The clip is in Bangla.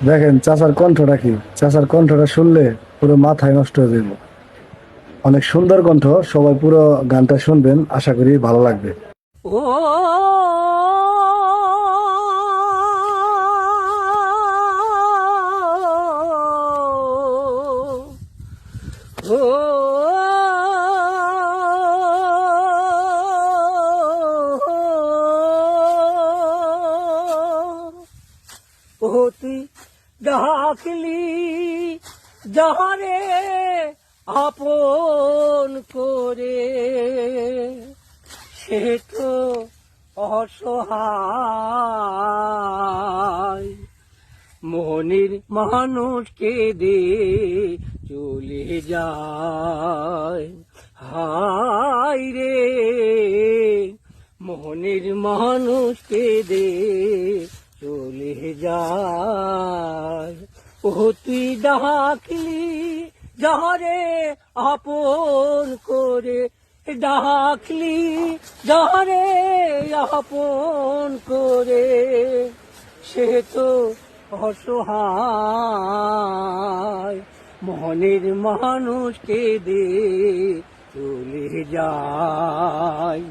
দেখেন চাচার কণ্ঠটা কি, চাচার কণ্ঠটা শুনলে পুরো মাথায় নষ্ট হয়ে যাবে। অনেক সুন্দর কণ্ঠ, সবাই পুরো গানটা শুনবেন, আশা করি ভালো লাগবে। ও ও তুই ডাকলি যাহারে আপন করে, সে তো অসহায় মনের মানুষকে দে চলে যায়। হায় রে মোহনের মানুষকে দে চলে যায়। ও তুই ডাকলি যাহারে আপন করে, ডাকলি যাহারে আপন করে, সে তো অসহায় মনের মানুষকে দে চলে যায়।